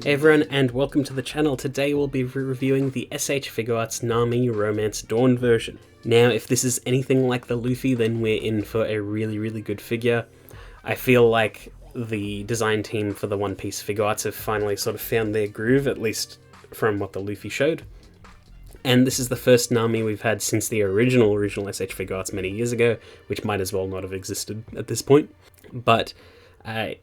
Hey everyone, and welcome to the channel. Today we'll be reviewing the S.H.Figuarts Nami Romance Dawn version. Now, if this is anything like the Luffy, then we're in for a really good figure. I feel like the design team for the One Piece Figuarts have finally sort of found their groove, at least from what the Luffy showed. And this is the first Nami we've had since the original S.H.Figuarts many years ago, which might as well not have existed at this point. But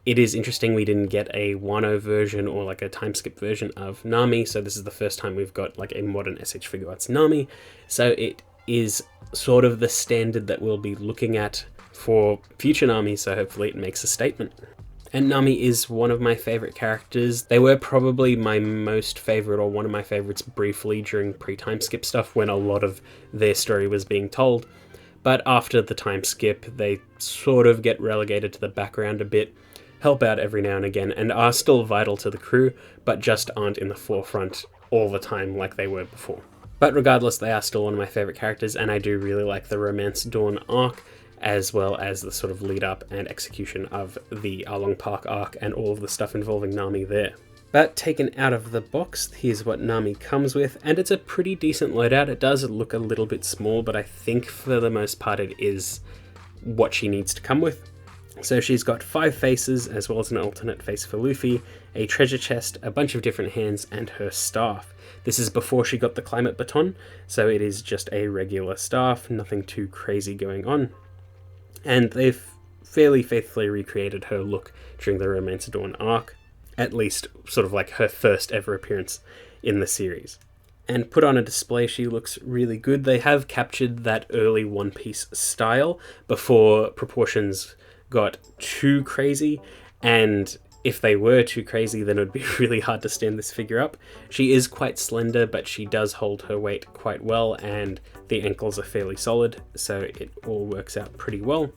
it is interesting we didn't get a Wano version or like a time skip version of Nami, so this is the first time we've got like a modern S.H.Figuarts Nami. So it is sort of the standard that we'll be looking at for future Nami, so hopefully it makes a statement. And Nami is one of my favourite characters. They were probably my most favourite, or one of my favourites briefly during pre-time skip stuff when a lot of their story was being told. But after the time skip, they sort of get relegated to the background a bit, help out every now and again, and are still vital to the crew, but just aren't in the forefront all the time like they were before. But regardless, they are still one of my favourite characters, and I do really like the Romance Dawn arc, as well as the sort of lead up and execution of the Arlong Park arc and all of the stuff involving Nami there. But taken out of the box, here's what Nami comes with, and it's a pretty decent loadout. It does look a little bit small, but I think for the most part it is what she needs to come with. So she's got 5 faces, as well as an alternate face for Luffy, a treasure chest, a bunch of different hands, and her staff. This is before she got the climate baton, so it is just a regular staff, nothing too crazy going on. And they've fairly faithfully recreated her look during the Romance Dawn arc. At least sort of like her first ever appearance in the series. And put on a display, she looks really good. They have captured that early One Piece style before proportions got too crazy, and if they were too crazy, then it would be really hard to stand this figure up. She is quite slender, but she does hold her weight quite well, and the ankles are fairly solid, so it all works out pretty well.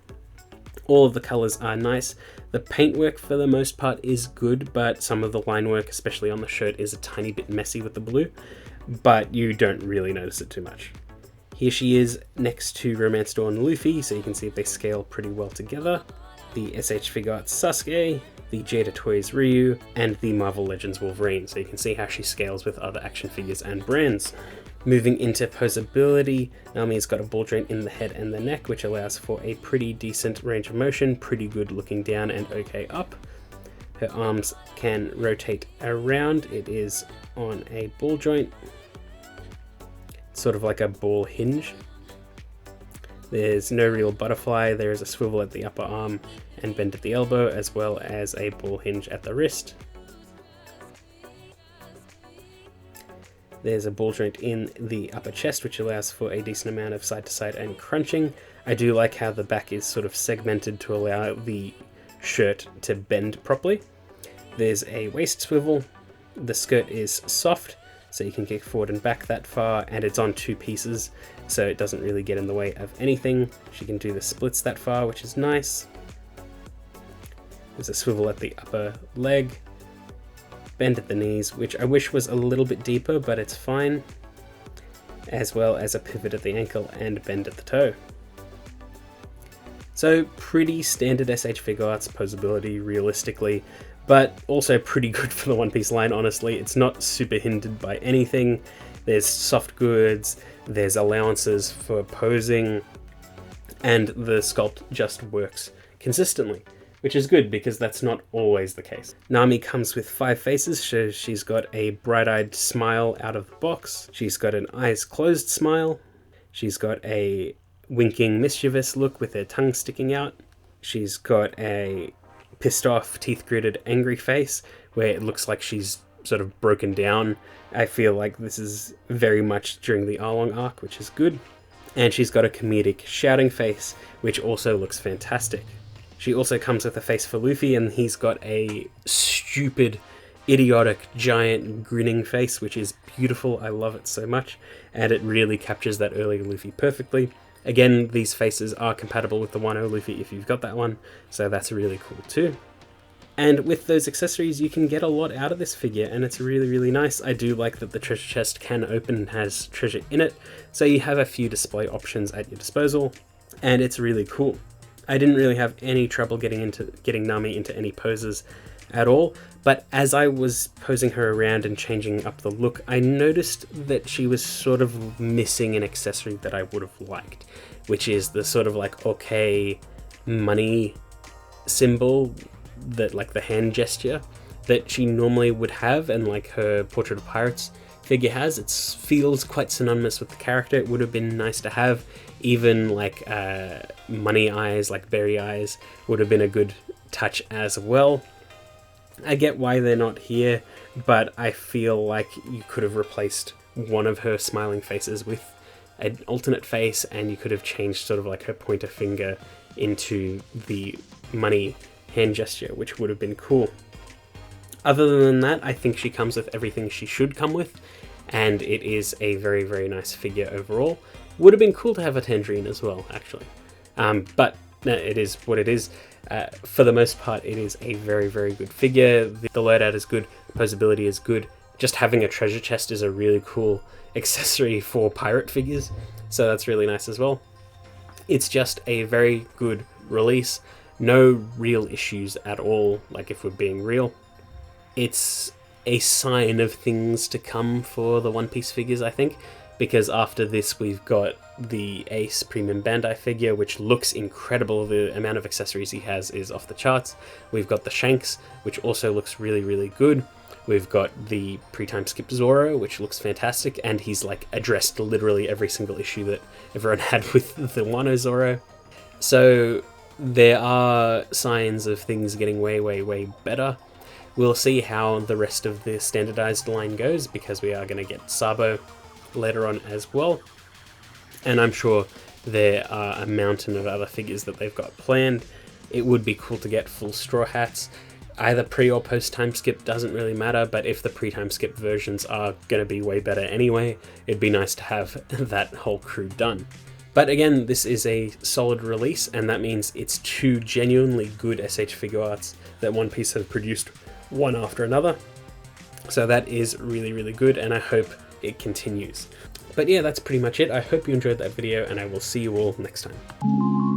All of the colours are nice. The paintwork for the most part is good, but some of the line work, especially on the shirt, is a tiny bit messy with the blue, but you don't really notice it too much. Here she is next to Romance Dawn Luffy, so you can see they scale pretty well together. The S.H.Figuarts Sasuke, the Jada Toys Ryu, and the Marvel Legends Wolverine, so you can see how she scales with other action figures and brands. Moving into posability, Nami's got a ball joint in the head and the neck, which allows for a pretty decent range of motion, pretty good looking down and okay up. Her arms can rotate around. It is on a ball joint, sort of like a ball hinge. There's no real butterfly. There is a swivel at the upper arm and bend at the elbow, as well as a ball hinge at the wrist. There's a ball joint in the upper chest, which allows for a decent amount of side-to-side and crunching. I do like how the back is sort of segmented to allow the shirt to bend properly. There's a waist swivel. The skirt is soft, so you can kick forward and back that far, and it's on 2 pieces, so it doesn't really get in the way of anything. She can do the splits that far, which is nice. There's a swivel at the upper leg. Bend at the knees, which I wish was a little bit deeper, but it's fine, as well as a pivot at the ankle and bend at the toe. So pretty standard S.H.Figuarts posability realistically, but also pretty good for the One Piece line, honestly. It's not super hindered by anything. There's soft goods, there's allowances for posing, and the sculpt just works consistently, which is good because that's not always the case. Nami comes with 5 faces, so she's got a bright-eyed smile out of the box. She's got an eyes closed smile. She's got a winking mischievous look with her tongue sticking out. She's got a pissed off, teeth gritted, angry face where it looks like she's sort of broken down. I feel like this is very much during the Arlong arc, which is good. And she's got a comedic shouting face, which also looks fantastic. She also comes with a face for Luffy, and he's got a stupid, idiotic, giant, grinning face, which is beautiful. I love it so much, and it really captures that early Luffy perfectly. Again, these faces are compatible with the Wano Luffy if you've got that one, so that's really cool too. And with those accessories, you can get a lot out of this figure, and it's really nice. I do like that the treasure chest can open and has treasure in it, so you have a few display options at your disposal, and it's really cool. I didn't really have any trouble getting Nami into any poses at all, but as I was posing her around and changing up the look, I noticed that she was sort of missing an accessory that I would have liked, which is the sort of like okay money symbol, that like the hand gesture that she normally would have, and like her Portrait of Pirates figure has. It feels quite synonymous with the character. It would have been nice to have. Even like money eyes, like berry eyes, would have been a good touch as well. I get why they're not here, but I feel like you could have replaced one of her smiling faces with an alternate face, and you could have changed sort of like her pointer finger into the money hand gesture, which would have been cool. Other than that, I think she comes with everything she should come with, and it is a very, very nice figure overall. Would have been cool to have a Tangerine as well, actually. But it is what it is. For the most part, it is a very, very good figure. The loadout is good, the posability is good. Just having a treasure chest is a really cool accessory for pirate figures, so that's really nice as well. It's just a very good release. No real issues at all, like if we're being real. It's a sign of things to come for the One Piece figures, I think, because after this we've got the Ace Premium Bandai figure, which looks incredible. The amount of accessories he has is off the charts. We've got the Shanks, which also looks really, really good. We've got the pre-time skip Zoro, which looks fantastic, and he's like addressed literally every single issue that everyone had with the Wano Zoro. So there are signs of things getting way, way, way better. We'll see how the rest of the standardized line goes, because we are going to get Sabo later on as well. And I'm sure there are a mountain of other figures that they've got planned. It would be cool to get full Straw Hats. Either pre or post time skip doesn't really matter, but if the pre-time skip versions are going to be way better anyway, it'd be nice to have that whole crew done. But again, this is a solid release, and that means it's two genuinely good S.H. Figuarts that One Piece have produced one after another. So that is really, really good, and I hope it continues. But yeah, that's pretty much it. I hope you enjoyed that video, and I will see you all next time.